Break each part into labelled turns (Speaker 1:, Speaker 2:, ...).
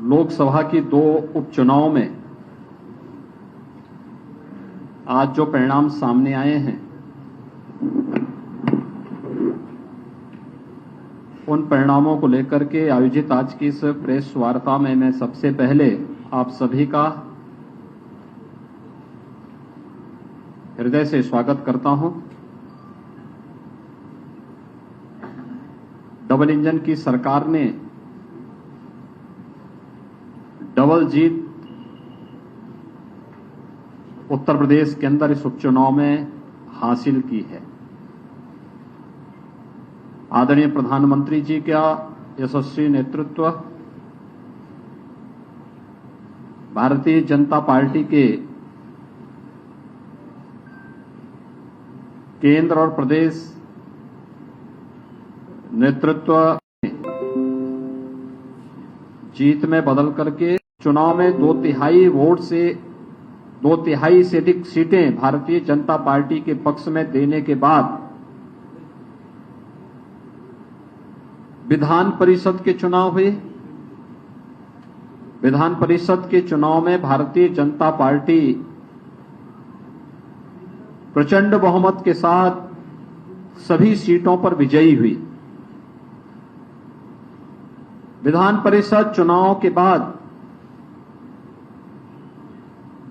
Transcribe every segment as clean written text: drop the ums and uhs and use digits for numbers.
Speaker 1: लोकसभा की 2 उपचुनाव में आज जो परिणाम सामने आए हैं, उन परिणामों को लेकर के आयोजित आज की इस प्रेस वार्ता में मैं सबसे पहले आप सभी का हृदय से स्वागत करता हूं। डबल इंजन की सरकार ने डबल जीत उत्तर प्रदेश के अंदर इस उपचुनाव में हासिल की है। आदरणीय प्रधानमंत्री जी का यशस्वी नेतृत्व, भारतीय जनता पार्टी के केंद्र और प्रदेश नेतृत्व जीत में बदल करके चुनाव में 2/3 से अधिक सीटें भारतीय जनता पार्टी के पक्ष में देने के बाद विधान परिषद के चुनाव हुए। विधान परिषद के चुनाव में भारतीय जनता पार्टी प्रचंड बहुमत के साथ सभी सीटों पर विजयी हुई। विधान परिषद चुनाव के बाद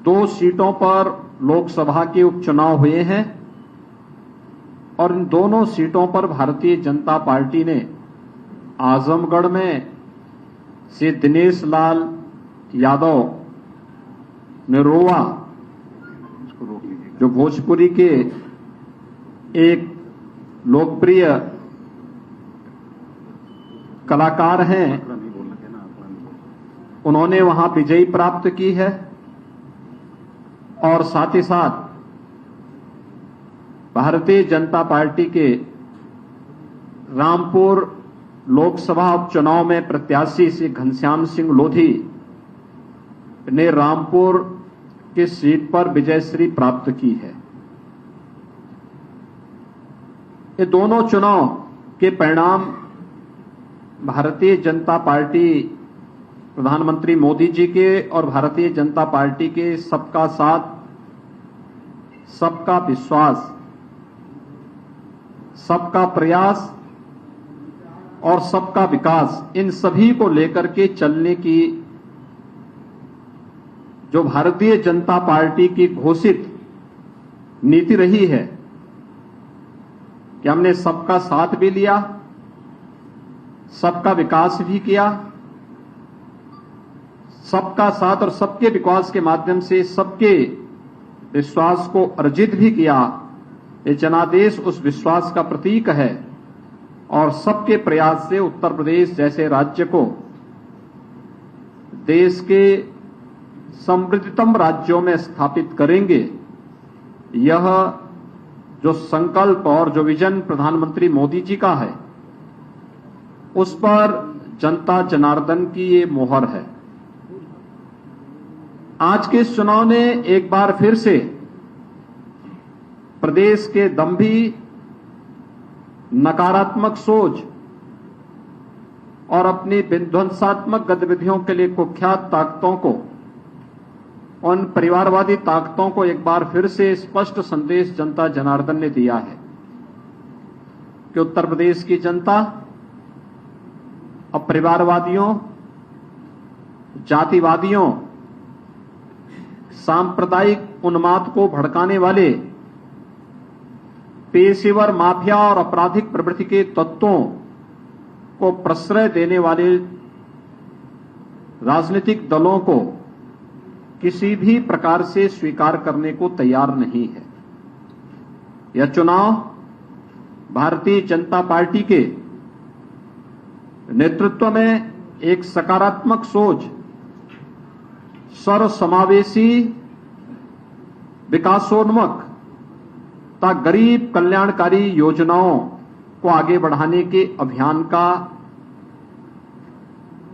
Speaker 1: 2 सीटों पर लोकसभा के उपचुनाव हुए हैं और इन दोनों सीटों पर भारतीय जनता पार्टी ने आजमगढ़ में से दिनेश लाल यादव निरोवा, जो भोजपुरी के एक लोकप्रिय कलाकार हैं, उन्होंने वहां विजयी प्राप्त की है। और साथ ही साथ भारतीय जनता पार्टी के रामपुर लोकसभा उपचुनाव में प्रत्याशी श्री घनश्याम सिंह लोधी ने रामपुर की सीट पर विजयश्री प्राप्त की है। ये दोनों चुनाव के परिणाम भारतीय जनता पार्टी, प्रधानमंत्री मोदी जी के और भारतीय जनता पार्टी के सबका साथ, सबका विश्वास, सबका प्रयास और सबका विकास, इन सभी को लेकर के चलने की जो भारतीय जनता पार्टी की घोषित नीति रही है कि हमने सबका साथ भी लिया, सबका विकास भी किया, सबका साथ और सबके विकास के माध्यम से सबके विश्वास को अर्जित भी किया। ये जनादेश उस विश्वास का प्रतीक है और सबके प्रयास से उत्तर प्रदेश जैसे राज्य को देश के समृद्धतम राज्यों में स्थापित करेंगे। यह जो संकल्प और जो विजन प्रधानमंत्री मोदी जी का है, उस पर जनता जनार्दन की ये मोहर है। आज के इस चुनाव ने एक बार फिर से प्रदेश के दंभी, नकारात्मक सोच और अपनी विध्वंसात्मक गतिविधियों के लिए कुख्यात ताकतों को, उन परिवारवादी ताकतों को एक बार फिर से स्पष्ट संदेश जनता जनार्दन ने दिया है कि उत्तर प्रदेश की जनता अब परिवारवादियों, जातिवादियों, सांप्रदायिक उन्माद को भड़काने वाले पेशेवर माफिया और आपराधिक प्रवृत्ति के तत्वों को प्रश्रय देने वाले राजनीतिक दलों को किसी भी प्रकार से स्वीकार करने को तैयार नहीं है। यह चुनाव भारतीय जनता पार्टी के नेतृत्व में एक सकारात्मक सोच, सर्वसमावेशी, विकासोन्मुख तथा गरीब कल्याणकारी योजनाओं को आगे बढ़ाने के अभियान का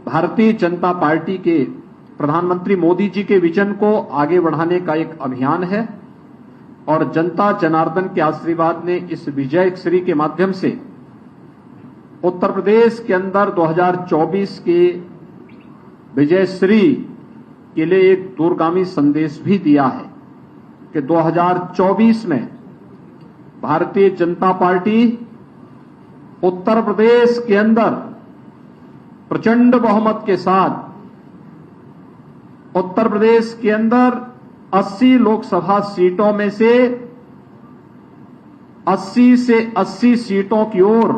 Speaker 1: भारतीय जनता पार्टी के प्रधानमंत्री मोदी जी के विजन को आगे बढ़ाने का एक अभियान है और जनता जनार्दन के आशीर्वाद ने इस विजयश्री के माध्यम से उत्तर प्रदेश के अंदर 2024 के विजयश्री के लिए एक दूरगामी संदेश भी दिया है कि 2024 में भारतीय जनता पार्टी उत्तर प्रदेश के अंदर प्रचंड बहुमत के साथ उत्तर प्रदेश के अंदर 80 लोकसभा सीटों में से 80 सीटों की ओर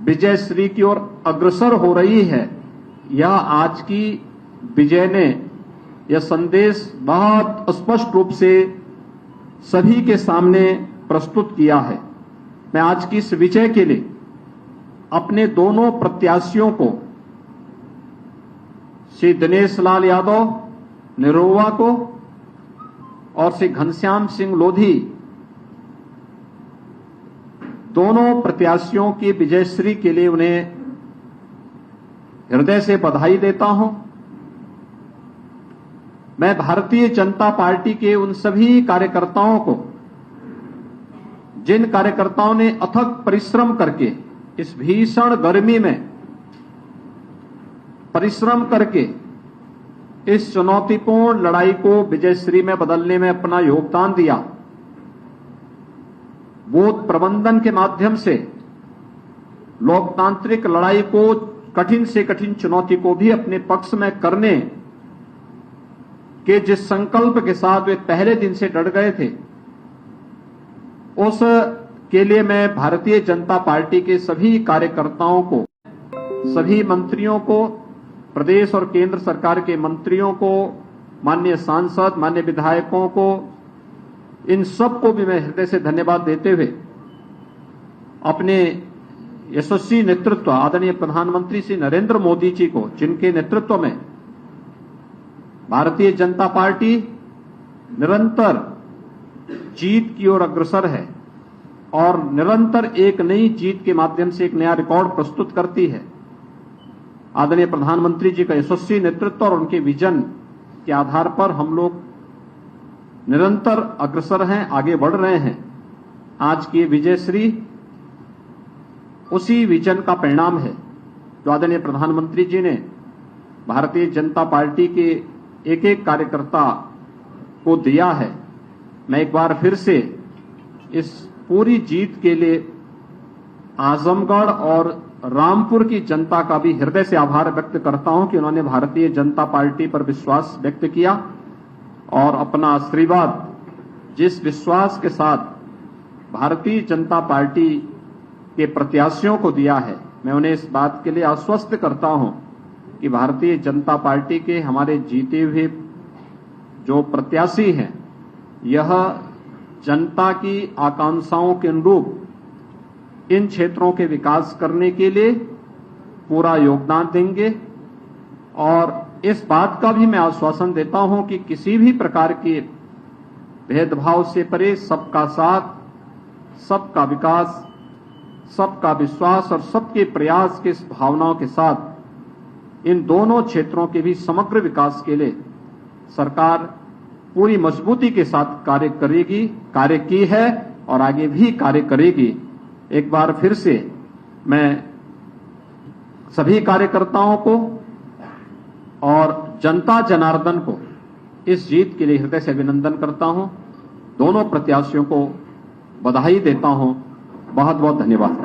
Speaker 1: विजयश्री की ओर अग्रसर हो रही है। यह आज की विजय ने यह संदेश बहुत स्पष्ट रूप से सभी के सामने प्रस्तुत किया है। मैं आज की इस विजय के लिए अपने दोनों प्रत्याशियों को, श्री दिनेश लाल यादव निरोवा को और श्री घनश्याम सिंह लोधी, दोनों प्रत्याशियों की विजयश्री के लिए उन्हें हृदय से बधाई देता हूं। मैं भारतीय जनता पार्टी के उन सभी कार्यकर्ताओं को, जिन कार्यकर्ताओं ने अथक परिश्रम करके इस भीषण गर्मी में परिश्रम करके इस चुनौतीपूर्ण लड़ाई को विजयश्री में बदलने में अपना योगदान दिया, बूथ प्रबंधन के माध्यम से लोकतांत्रिक लड़ाई को, कठिन से कठिन चुनौती को भी अपने पक्ष में करने के जिस संकल्प के साथ वे पहले दिन से डट गए थे, उस के लिए मैं भारतीय जनता पार्टी के सभी कार्यकर्ताओं को, सभी मंत्रियों को, प्रदेश और केंद्र सरकार के मंत्रियों को, माननीय सांसद, माननीय विधायकों को, इन सबको भी मैं हृदय से धन्यवाद देते हुए अपने यशस्वी नेतृत्व आदरणीय प्रधानमंत्री श्री नरेंद्र मोदी जी को, जिनके नेतृत्व में भारतीय जनता पार्टी निरंतर जीत की ओर अग्रसर है और निरंतर एक नई जीत के माध्यम से एक नया रिकॉर्ड प्रस्तुत करती है। आदरणीय प्रधानमंत्री जी का यशस्वी नेतृत्व और उनके विजन के आधार पर हम लोग निरंतर अग्रसर हैं, आगे बढ़ रहे हैं। आज की विजयश्री उसी विजन का परिणाम है जो आदरणीय प्रधानमंत्री जी ने भारतीय जनता पार्टी के एक एक कार्यकर्ता को दिया है। मैं एक बार फिर से इस पूरी जीत के लिए आजमगढ़ और रामपुर की जनता का भी हृदय से आभार व्यक्त करता हूं कि उन्होंने भारतीय जनता पार्टी पर विश्वास व्यक्त किया और अपना आशीर्वाद जिस विश्वास के साथ भारतीय जनता पार्टी के प्रत्याशियों को दिया है, मैं उन्हें इस बात के लिए आश्वस्त करता हूं कि भारतीय जनता पार्टी के हमारे जीते हुए जो प्रत्याशी हैं, यह जनता की आकांक्षाओं के अनुरूप इन क्षेत्रों के विकास करने के लिए पूरा योगदान देंगे और इस बात का भी मैं आश्वासन देता हूं कि किसी भी प्रकार के भेदभाव से परे सबका साथ, सबका विकास, सबका विश्वास और सबके प्रयास के इस भावनाओं के साथ इन दोनों क्षेत्रों के भी समग्र विकास के लिए सरकार पूरी मजबूती के साथ कार्य करेगी, कार्य की है और आगे भी कार्य करेगी। एक बार फिर से मैं सभी कार्यकर्ताओं को और जनता जनार्दन को इस जीत के लिए हृदय से अभिनंदन करता हूं। दोनों प्रत्याशियों को बधाई देता हूं। बहुत बहुत धन्यवाद।